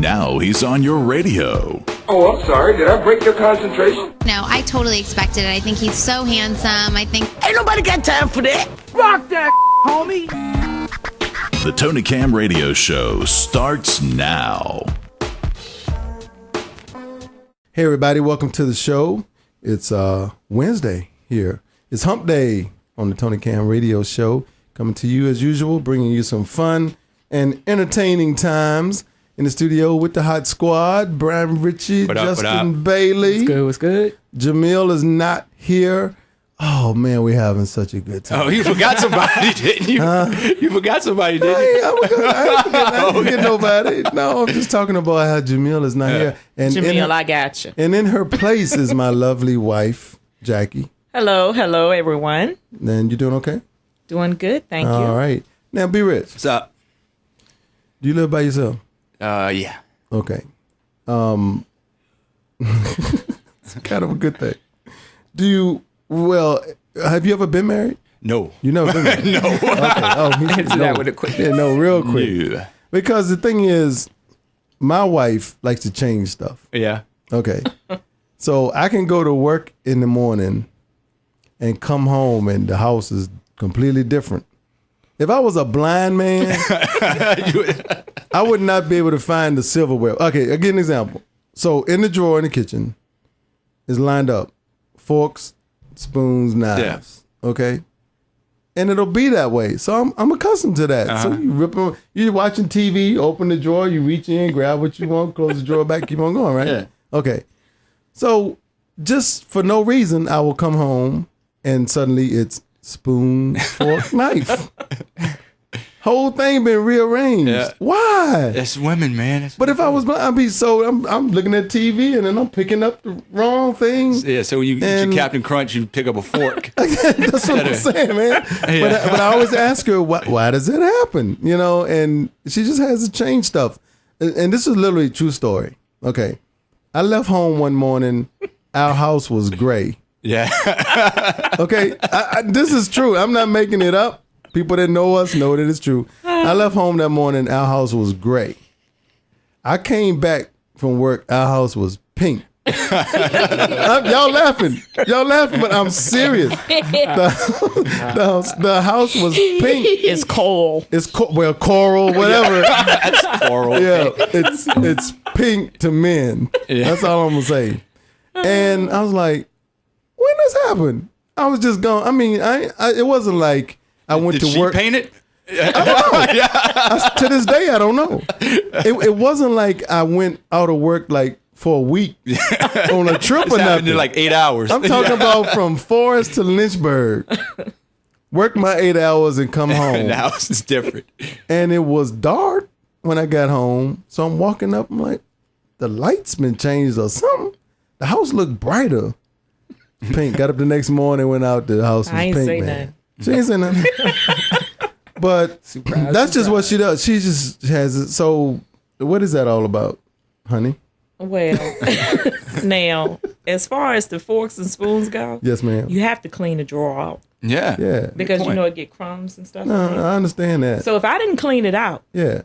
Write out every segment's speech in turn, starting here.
Now he's on your radio. Oh, I'm sorry. Did I break your concentration? No, I totally expected it. I think he's so handsome. I think... Ain't nobody got time for that. Rock that, homie. The Tony Camm Radio Show starts now. Hey, everybody. Welcome to the show. It's Wednesday here. It's Hump Day on the Tony Camm Radio Show. Coming to you as usual, bringing you some fun and entertaining times. In the studio with the Hot Squad, Brian Ritchie, Justin Bailey. What's good? Jamil is not here. Oh, man, we're having such a good time. Oh, you forgot somebody, didn't you? You forgot somebody, didn't you? I didn't forget nobody. No, I'm just talking about how Jamil is not here. And Jamil, I got you. And in her place is my lovely wife, Jackie. Hello, everyone. And you doing okay? Doing good, thank you. All right. Now, be rich. What's up? Do you live by yourself? Yeah. Okay. It's kind of a good thing. Have you ever been married? No. You never been married? No. Okay. Oh, Answer that with a quick. Yeah, no, real quick. Yeah. Because the thing is, my wife likes to change stuff. Yeah. Okay. So I can go to work in the morning and come home and the house is completely different. If I was a blind man, I would not be able to find the silverware. Okay, I'll give an example. So in the drawer in the kitchen is lined up forks, spoons, knives. Yeah. Okay? And it'll be that way. So I'm accustomed to that. So you rip them, you're watching TV, you open the drawer, you reach in, grab what you want, close the drawer back, keep on going, right? Yeah. Okay. So just for no reason, I will come home and suddenly it's spoon, fork, knife. Whole thing been rearranged. Yeah. Why? That's women, man. But if I was blind, I'm looking at TV and then I'm picking up the wrong things. Yeah, so when you eat your Captain Crunch, you pick up a fork. That's what I'm saying, man. Yeah. But I always ask her, why does it happen? You know, and she just has to change stuff. And this is literally a true story. Okay. I left home one morning. Our house was gray. Yeah. Okay. This is true. I'm not making it up. People that know us know that it's true. I left home that morning. Our house was gray. I came back from work. Our house was pink. Y'all laughing, but I'm serious. The house was pink. It's coral. Coral, whatever. That's coral. Yeah, it's pink to men. Yeah. That's all I'm gonna say. And I was like, when this happened? I was just going. I mean, it wasn't like I went to work. Did she paint it? I don't know. To this day, I don't know. It wasn't like I went out of work like for a week on a trip or nothing. In like 8 hours. I'm talking about from Forest to Lynchburg. Work my 8 hours and come home. And the house is different. And it was dark when I got home. So I'm walking up. I'm like, the lights been changed or something. The house looked brighter. Pink. Got up the next morning, went out. The house was pink, man. Nothing. She ain't say nothing. But that's just what she does. She just has it. So what is that all about, honey? Well, now, as far as the forks and spoons go, yes, ma'am. You have to clean the drawer out. Yeah. Yeah. Because you know it get crumbs and stuff. No, I understand that. So if I didn't clean it out, yeah,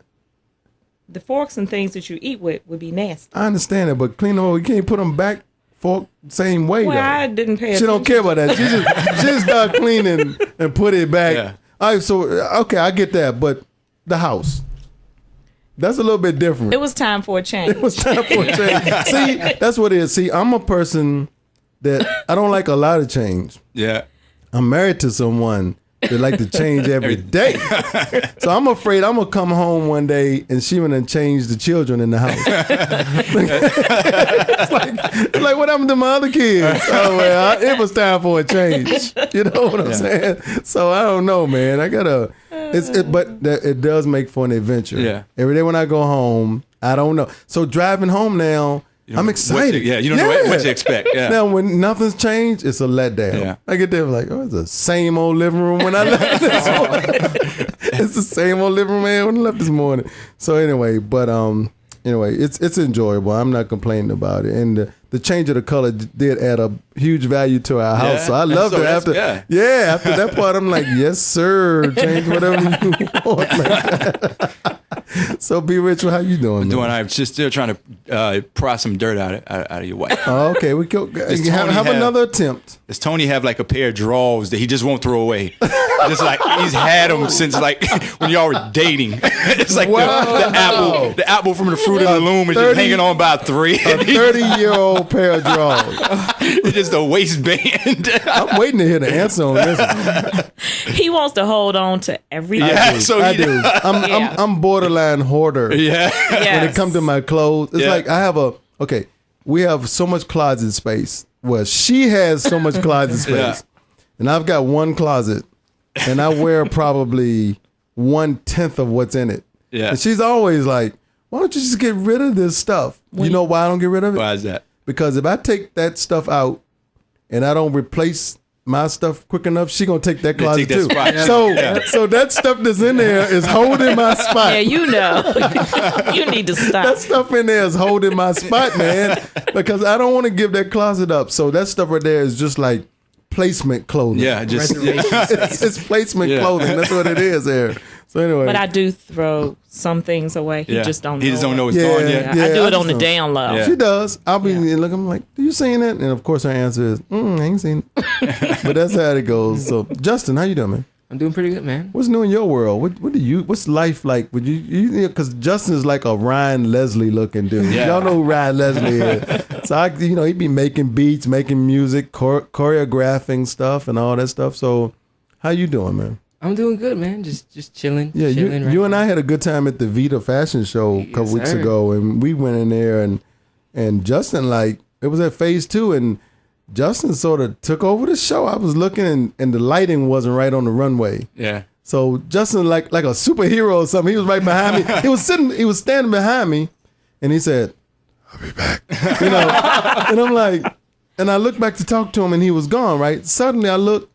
the forks and things that you eat with would be nasty. I understand that, but clean them. You can't put them back fork same way. Well, though. I didn't pay attention. She don't care about that. She just start cleaning and put it back. Yeah. All right, so okay, I get that, but the house. That's a little bit different. It was time for a change. It was time for a change. See, that's what it is. See, I'm a person that I don't like a lot of change. Yeah. I'm married to someone that like to change every day. So I'm afraid I'm going to come home one day and she going to change the children in the house. It's like, what happened to my other kids? Oh, well, it was time for a change. You know what I'm saying? So I don't know, man. I got to... But it does make for an adventure. Yeah. Every day when I go home, I don't know. So driving home now, I'm excited. You don't know what to expect. Yeah. Now, when nothing's changed, it's a letdown. Yeah. I get there like, it's the same old living room when I left this morning. It's the same old living room when I left this morning. So anyway, it's enjoyable. I'm not complaining about it. And the change of the color did add a huge value to our house. Yeah. So I loved it. After that part, I'm like, yes, sir. Change whatever you want. Like that. So, Be Rich, how you doing? I'm doing. man? I'm just still trying to pry some dirt out of your wife. Oh, okay, we go. Have another attempt. Does Tony have like a pair of drawers that he just won't throw away? Just like he's had them since like when y'all were dating. It's like the apple from the Fruit of the Loom is just hanging on by a thread. A 30-year-old pair of drawers. It's just a waistband. I'm waiting to hear the answer on this one. He wants to hold on to everything. Yeah, so I he do. I'm borderline hoarder. Yeah. When it comes to my clothes, it's like I have we have so much closet space. Well, she has so much closet space, and I've got one closet, and I wear probably 1/10 of what's in it. Yeah. And she's always like, "Why don't you just get rid of this stuff?" You know why I don't get rid of it? Why is that? Because if I take that stuff out and I don't replace my stuff quick enough, she gonna take that closet take that too. spot. So that stuff that's in there is holding my spot. Yeah, you know. You need to stop. That stuff in there is holding my spot, man. Because I don't want to give that closet up. So that stuff right there is just like placement clothing. Yeah, just It's placement clothing. That's what it is there. So anyway. But I do throw some things away. He just don't know. He just don't know it's Yeah, gone yet. yeah. I do I it on just the don't. down low. Yeah. She does. I'll be looking. I'm like, "Do you seen that?" And of course, her answer is, "I ain't seen it." But that's how it goes. So, Justin, how you doing, man? I'm doing pretty good, man. What's new in your world? What's life like? Would you because Justin is like a Ryan Leslie looking dude. Yeah. Y'all know who Ryan Leslie is. So he'd be making beats, making music, choreographing stuff, and all that stuff. So, how you doing, man? I'm doing good, man. Just chilling. Yeah, chilling you and I had a good time at the Vita Fashion Show a couple weeks sir. ago, and we went in there, and Justin, like, it was at phase 2, and Justin sort of took over the show. I was looking, and the lighting wasn't right on the runway. Yeah. So Justin, like a superhero or something, he was right behind me. He was standing behind me, and he said, "I'll be back." And I'm like, and I looked back to talk to him, and he was gone. Right. Suddenly, I looked.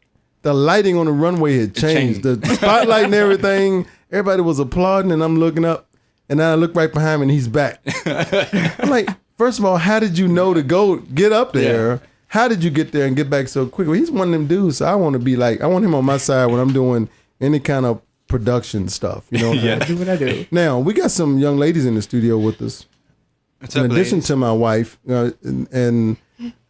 The lighting on the runway had changed. The spotlight and everything. Everybody was applauding, and I'm looking up, and then I look right behind me, and he's back. I'm like, first of all, how did you know to get up there? Yeah. How did you get there and get back so quick? Well, he's one of them dudes. So I want him on my side when I'm doing any kind of production stuff. You know what I'm saying? do what I do. Now, we got some young ladies in the studio with us. What's in up, addition ladies? to my wife and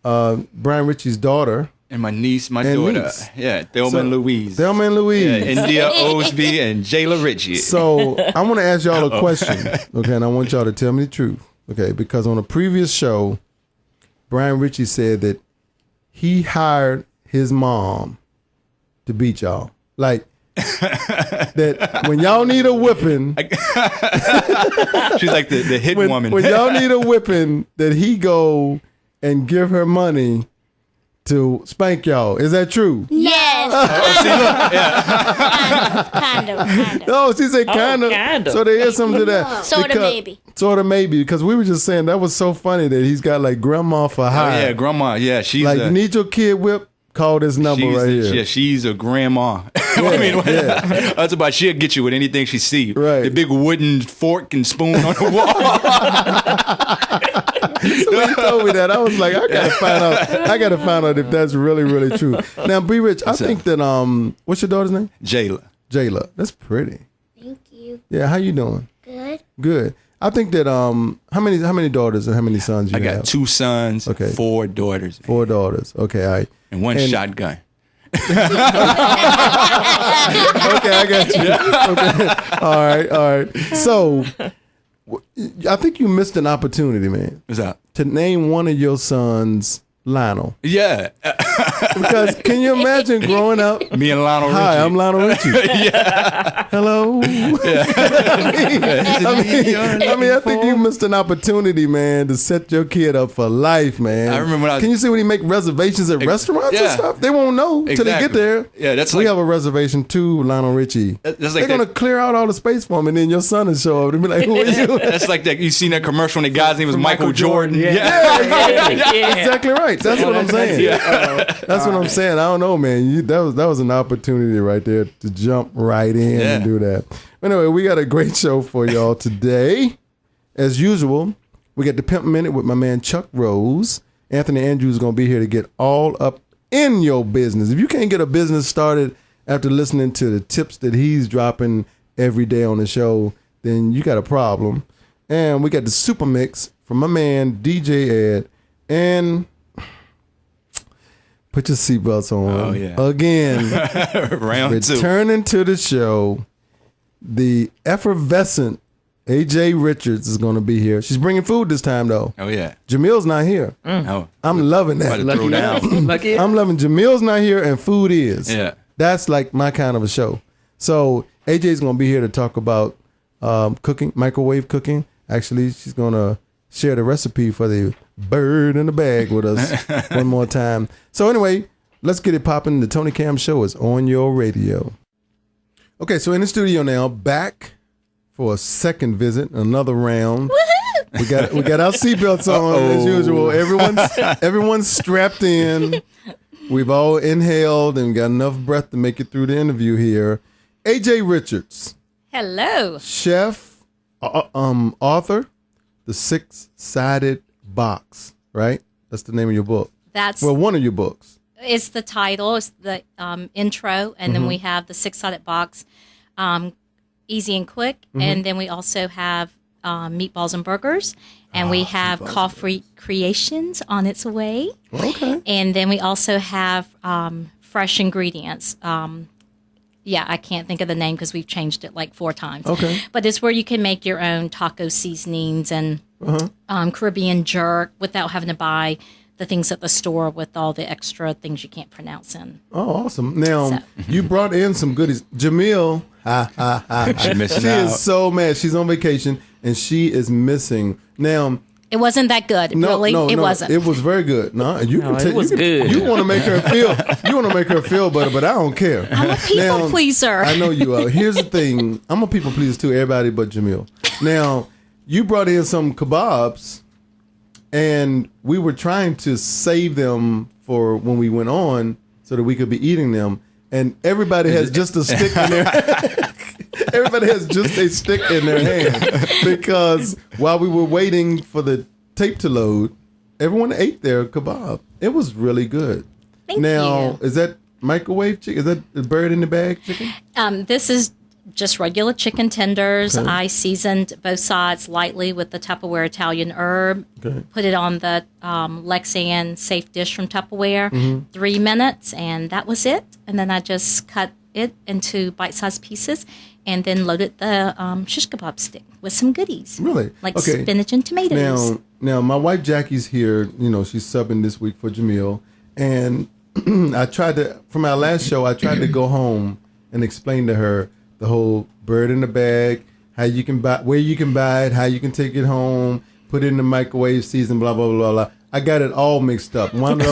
Brian Richie's daughter. And my niece, my And daughter. niece. Yeah, Thelma and Louise. Thelma and Louise. Yeah, India Osby and Jayla Ritchie. So I want to ask y'all a question, okay? And I want y'all to tell me the truth, okay? Because on a previous show, Brian Ritchie said that he hired his mom to beat y'all. Like, that when y'all need a whipping, She's like the hit woman. when y'all need a whipping, that he go and give her money to spank y'all. Is that true? Yes. Kind of. No, she said kind of. kinda. So there is something to that. Sorta Because- maybe. Sorta maybe. Because we were just saying that was so funny that he's got like grandma for Oh, hire. yeah, grandma. Yeah, she's Like, you need your kid whipped? Call this number right here. Yeah, she's a grandma. I mean, that's about she'll get you with anything she see. Right. The big wooden fork and spoon on the wall. So when he told me that, I was like, I gotta find out if that's really, really true. Now, B Rich, I think that what's your daughter's name? Jayla. Jayla. That's pretty. Thank you. Yeah, how you doing? Good. Good. I think that how many daughters and how many sons you I have? got 2 sons, Okay. 4 daughters, 4 daughters. Okay, all right. and 1 shotgun. Okay, I got you. Okay. All right. So, I think you missed an opportunity, man, What's up? to name one of your sons Lionel. Yeah. Because can you imagine growing up? Me and Lionel Richie. Hi, I'm Lionel Richie. Hello. I think you missed an opportunity, man, to set your kid up for life, man. I remember when I was- Can you see when he make reservations at restaurants and Yeah. stuff? They won't know till they get Exactly. there. Yeah, that's we like- have a reservation too, Lionel Richie. That's like They're gonna that- clear out all the space for him, and then your son will show up and be like, "Who are you?" That's like that. You seen that commercial when the guy's name was Michael Jordan? Yeah, exactly. Yeah. Exactly right. That's what I'm saying. That's what I'm saying. I don't know, man. That was an opportunity right there to jump right in Yeah. and do that. Anyway, we got a great show for y'all today. As usual, we got the Pimp Minute with my man Chuck Rose. Anthony Andrews is going to be here to get all up in your business. If you can't get a business started after listening to the tips that he's dropping every day on the show, then you got a problem. And we got the super mix from my man DJ Ed. And put your seatbelts on. Oh, yeah. Again, Round two. returning to the show, the effervescent AJ Richards is going to be here. She's bringing food this time, though. Oh, yeah. Jamil's not here. Oh, I'm loving about that. to throw down. Lucky. I'm loving Jamil's not here and food is. Yeah. That's like my kind of a show. So AJ's going to be here to talk about cooking, microwave cooking. Actually, she's going to share the recipe for the bird in the bag with us one more time. So anyway, let's get it popping. The Tony Cam Show is on your radio. Okay, so in the studio now, back for a second visit, another round. We got our seatbelts on as usual. Everyone's strapped in. We've all inhaled and got enough breath to make it through the interview here. AJ Richards, Hello. chef, author, The Six-Sided Box, right? That's the name of your book. That's One of your books. it's the title. It's the intro, and then we have the six-sided box, easy and quick, and then we also have meatballs and burgers, and we have coffee creations on its way. Okay. And then we also have fresh ingredients. I can't think of the name because we've changed it like 4 times. Okay. But it's where you can make your own taco seasonings and Caribbean jerk without having to buy the things at the store with all the extra things you can't pronounce in. Oh, awesome. Now, you brought in some goodies. Jamil, She's missing she out. is so mad. She's on vacation, and she is missing. Now, It wasn't that good, it wasn't. It was very good. No, you can it was good. You want to make her feel. You want to make her feel better, but I don't care. I'm a people pleaser. I know you are. Here's the thing. I'm a people pleaser too. Everybody but Jamil. Now, you brought in some kebabs, and we were trying to save them for when we went on, so that we could be eating them. And everybody has just a stick in their. Everybody has just a stick in their hand, because while we were waiting for the tape to load, everyone ate their kebab. It was really good. Thank now, you. is that microwave chicken? Is that the bird in the bag chicken? This is just regular chicken tenders. Okay. I seasoned both sides lightly with the Tupperware Italian herb. Okay. Put it on the Lexan safe dish from Tupperware. 3 minutes, and that was it. And then I just cut it into bite-sized pieces, and then loaded the shish kebab stick with some goodies. Really? Like Okay. spinach and tomatoes. Now, my wife Jackie's here. You know, she's subbing this week for Jamil, and I tried to, from our last show, I tried to go home and explain to her the whole bird in the bag, how you can buy, where you can buy it, how you can take it home, put it in the microwave, season, blah blah blah blah. I got it all mixed up. Wound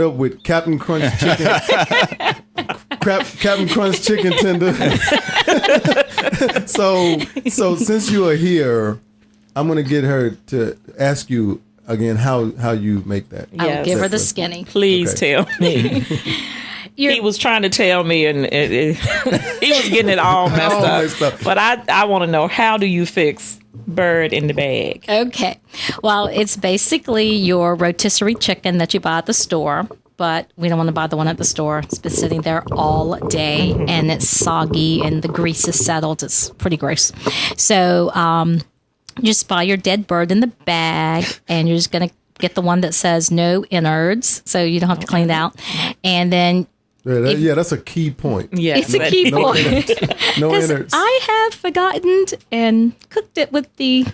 up with Captain Crunch chicken, Captain Crunch chicken tenders. So since you are here, I'm gonna get her to ask you again how you make that. I'll Yes. give her the skinny. Please tell me. He was trying to tell me, and he was getting it all messed All up. messed up. But I want to know, how do you fix bird in the bag? Okay. Well, it's basically your rotisserie chicken that you buy at the store, but we don't want to buy the one at the store. It's been sitting there all day, and it's soggy, and the grease is settled. It's pretty gross. So just buy your dead bird in the bag, and you're just going to get the one that says no innards, so you don't have to clean it out. And then That's a key point. Yes, it's a key No point. innards. No Because innards. I have forgotten and cooked it with the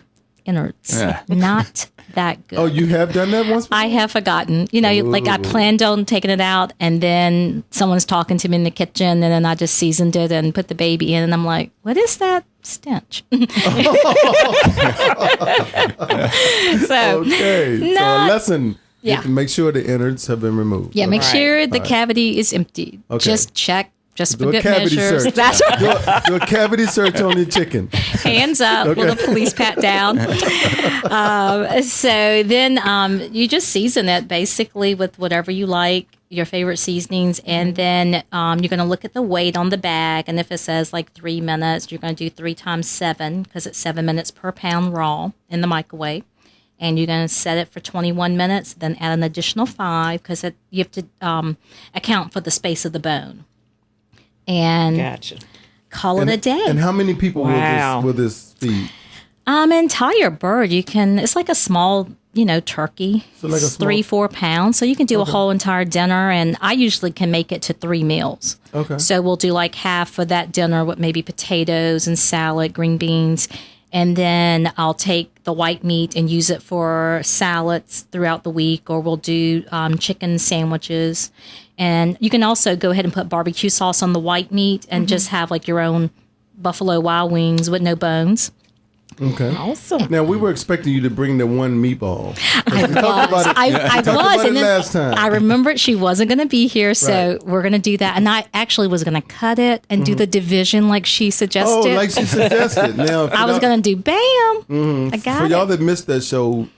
innards. Yeah. Not that good. Oh, you have done that once before? I have forgotten. You know, like I planned on taking it out, and then someone's talking to me in the kitchen, and then I just seasoned it and put the baby in, and I'm like, what is that stench? So, Okay. So a Not- lesson. You Yeah. can make sure the innards have been removed. yeah, make Right. sure the cavity is empty. Okay. Just check. Just Do for a good cavity measures. search. That's right. Do a cavity search on your chicken. Hands up with a police pat down. So then you just season it basically with whatever you like, your favorite seasonings, and then you're going to look at the weight on the bag, and if it says like 3 minutes, you're going to do 3 times 7 because it's 7 minutes per pound raw in the microwave. And you're going to set it for 21 minutes, then add an additional 5 because you have to account for the space of the bone. And Gotcha. call it a day. And how many people Wow. will this feed? Entire bird. It's like a small, turkey. So like a It's small- 3-4 pounds. So you can do a whole entire dinner, and I usually can make it to 3 meals. Okay. So we'll do like half of that dinner with maybe potatoes and salad, green beans, and then I'll take the white meat and use it for salads throughout the week, or we'll do chicken sandwiches. And you can also go ahead and put barbecue sauce on the white meat and just have like your own Buffalo Wild Wings with no bones. Okay. Awesome. Now we were expecting you to bring the one meatball. I was. I talked was. about it And then last time. I remembered she wasn't going to be here, so Right. we're going to do that. And I actually was going to cut it and do the division like she suggested. Oh, like she suggested. Now, I was going to do bam. I got for it. y'all that missed that show,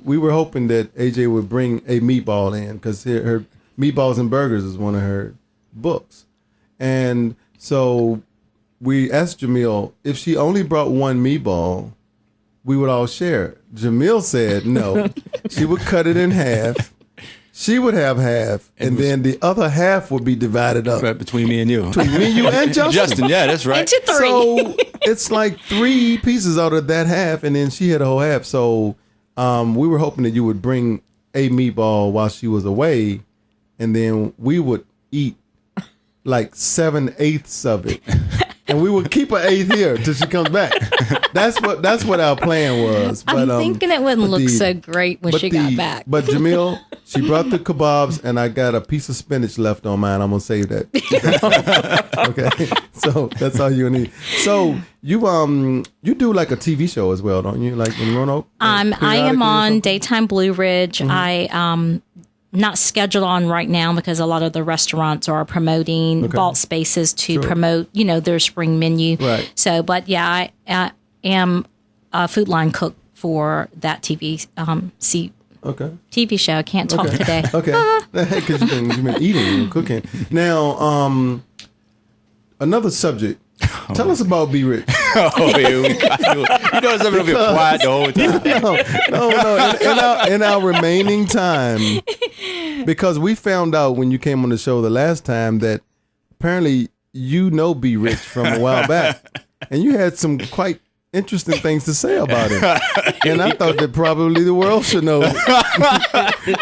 we were hoping that AJ would bring a meatball in because her Meatballs and Burgers is one of her books, and so we asked Jamil if she only brought one meatball, we would all share. Jamil said no. She would cut it in half. She would have half, and then the other half would be divided up Right, between me and you. between me, you, and Justin. Justin, yeah, that's right. Into 3. So it's like 3 pieces out of that half, and then she had a whole half. So we were hoping that you would bring a meatball while she was away, and then we would eat like 7/8 of it. And we would keep an 1/8 here till she comes back. That's what our plan was. I'm But, thinking it wouldn't look so great when she got back. But Jamil, she brought the kebabs, and I got a piece of spinach left on mine. I'm gonna save that. Okay, so that's all you need. So you do like a TV show as well, don't you? Like in Roanoke. I am Periodically or on something? Daytime Blue Ridge. I not scheduled on right now because a lot of the restaurants are promoting vault spaces to promote, their spring menu. Right. So, but yeah, I am a food line cook for that TV Okay. TV show. I can't talk today. Okay. Because you've been eating and cooking. Now, another subject. Tell us about Be Rich. Oh, yeah, you know, it's a little bit quiet the whole time. No. In our remaining time, because we found out when you came on the show the last time that apparently you know Be Rich from a while back, and you had some quite interesting things to say about him. And I thought that probably the world should know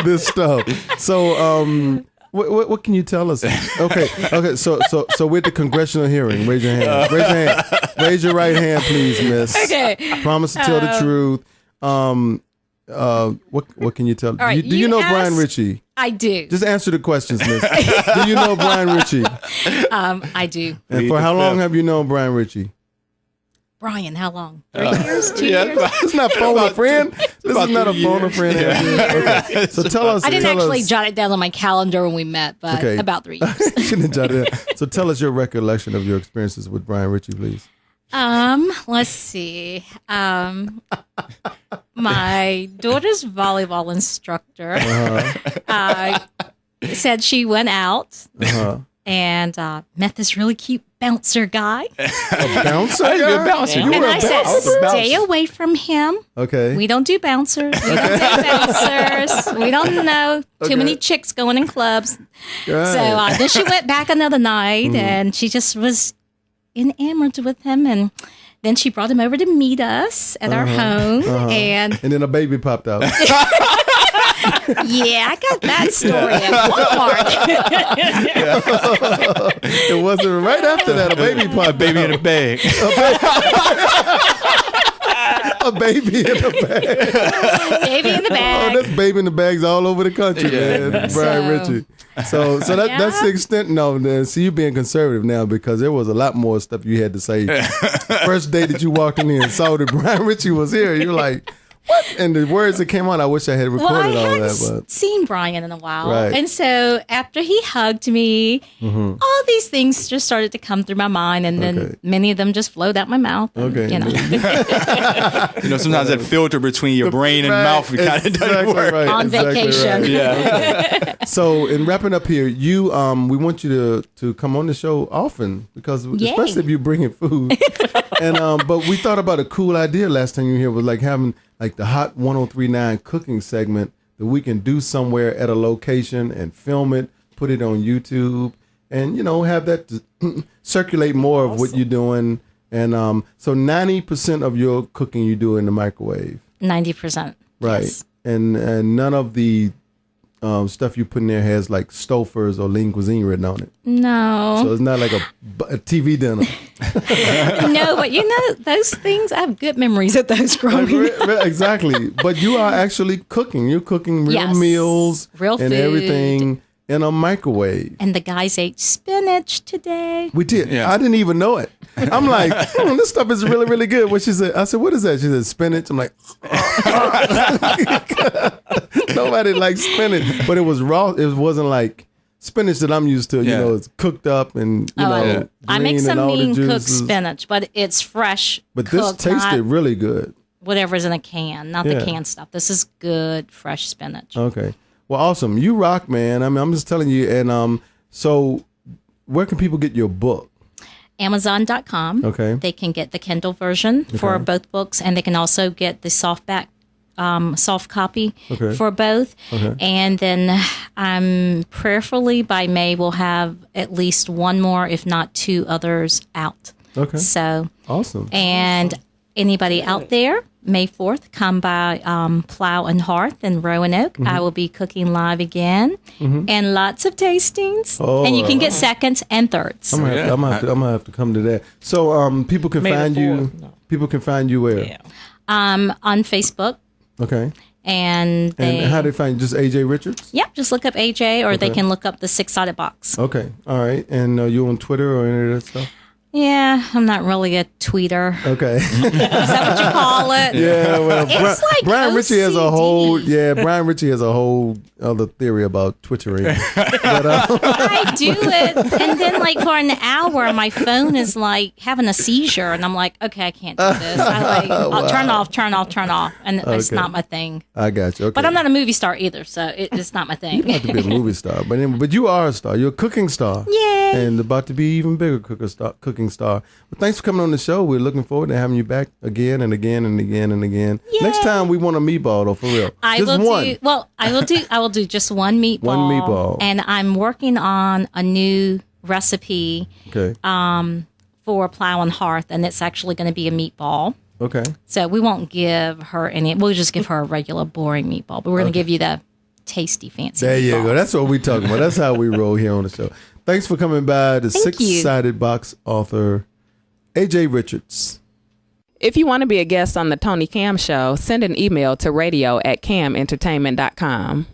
this stuff. So, what can you tell us? Okay. So with the congressional hearing, raise your hand. Raise your right hand, please, miss. Okay. Promise to tell the truth. What can you tell? All right, do you know Brian asked- Ritchie? I do. Just answer the questions, miss. Do you know Brian Ritchie? I do. And for how long have you known Brian Ritchie? Brian, how long? 3 years? 2 yeah, years? It's not phone a friend. This is not a 3 phone a years. friend. Okay. So tell us. I didn't tell actually us, jot it down on my calendar when we met, but Okay. about 3 years. You shouldn't have jotted it down. So tell us your recollection of your experiences with Brian Ritchie, please. Let's see. My daughter's volleyball instructor said she went out and met this really cute bouncer guy. A bouncer? I used to be a guy? bouncer. You And were And a I said, bouncer? stay away from him. Okay. We don't do bouncers. We don't do bouncers. We don't know too many chicks going in clubs. Right. So then she went back another night and she just was enamored with him. And then she brought him over to meet us at our home. And And then a baby popped out. yeah, I got that story at Walmart. It wasn't right after that. A baby popped Baby out. in a bag. A baby in a bag. Baby in the Oh, bag. that's baby in the bags all over the country, man. Brian So- Ritchie. So that's the extent. No, see, you being conservative now because there was a lot more stuff you had to say. First day that you walked in here and saw that Brian Ritchie was here, you're like, what? And the words that came out, I wish I had Well, I recorded all hadn't that. But seen Brian in a while. Right. And so after he hugged me, all these things just started to come through my mind. And then Okay. many of them just flowed out my mouth. And, Okay. You know, You know, sometimes that filter between your brain and Right. mouth kind of doesn't Exactly work. right. On Exactly vacation. right. Yeah. So in wrapping up here, you we want you to come on the show often because Yay. especially if you're bringing food. And but we thought about a cool idea last time you were here was like having like the Hot 1039 cooking segment that we can do somewhere at a location and film it, put it on YouTube, and have that circulate more of what you're doing. And so 90% of your cooking you do in the microwave. 90%. Right. Yes. And none of the stuff you put in there has like Stouffer's or Lean Cuisine written on it. No. So it's not like a TV dinner. No, but those things, I have good memories of those growing up. Exactly. But you are actually cooking. You're cooking real meals real and food. Everything in a microwave. And the guys ate spinach today. We did. Yeah. I didn't even know it. I'm like, this stuff is really, really good. What she said, I said, what is that? She said, spinach. I'm like, nobody likes spinach, but it was raw. It wasn't like spinach that I'm used to. Yeah. It's cooked up and I make green some and all the mean cooked juices. spinach, but it's fresh. But this cooked, tasted not really good. whatever's in a can, not the canned stuff. This is good fresh spinach. Okay. Well, awesome. You rock, man. I mean, I'm just telling you. And so where can people get your book? Amazon.com. Okay. They can get the Kindle version for both books, and they can also get the soft copy for both. Okay. And then prayerfully by May, we'll have at least one more, if not two others out. Okay. So Awesome. And anybody out there, May 4th, come by Plow and Hearth in Roanoke. Mm-hmm. I will be cooking live again, and lots of tastings. And you can get seconds and thirds. I'm gonna have to come to that. So people can May the find you. 4th. No. People can find you where? Yeah. On Facebook. Okay. And how do they find you? Just AJ Richards? Yep, just look up AJ, or they can look up the Six-Sided Box. Okay. All right. And you on Twitter or any of that stuff? Yeah, I'm not really a tweeter. Okay. Is that what you call it? Yeah, well, It's like Brian Ritchie has a OCD. whole Brian Ritchie has a whole other theory about Twittering. But, I do it, and then like for an hour, my phone is like having a seizure, and I'm like, okay, I can't do this. I'll turn off, and it's Okay. not my thing. I got you. Okay. But I'm not a movie star either, so it's not my thing. You have to be a movie star, but you are a star. You're a cooking star. Yay. And about to be even bigger cooking star. Well, thanks for coming on the show. We're looking forward to having you back again and again and again and again. Yay. Next time we want a meatball though, for real. I will do just one meatball. One meatball. And I'm working on a new recipe Okay. for Plow and Hearth, and it's actually going to be a meatball. Okay. So we won't give her any. We'll just give her a regular boring meatball, but we're going to give you the tasty, fancy. There you meatball. go. That's what we're talking about. That's how we roll here on the show. Thanks for coming by. The Thank you. Six-Sided Box author, AJ Richards. If you want to be a guest on the Tony Camm Show, send an email to radio@cammentertainment.com.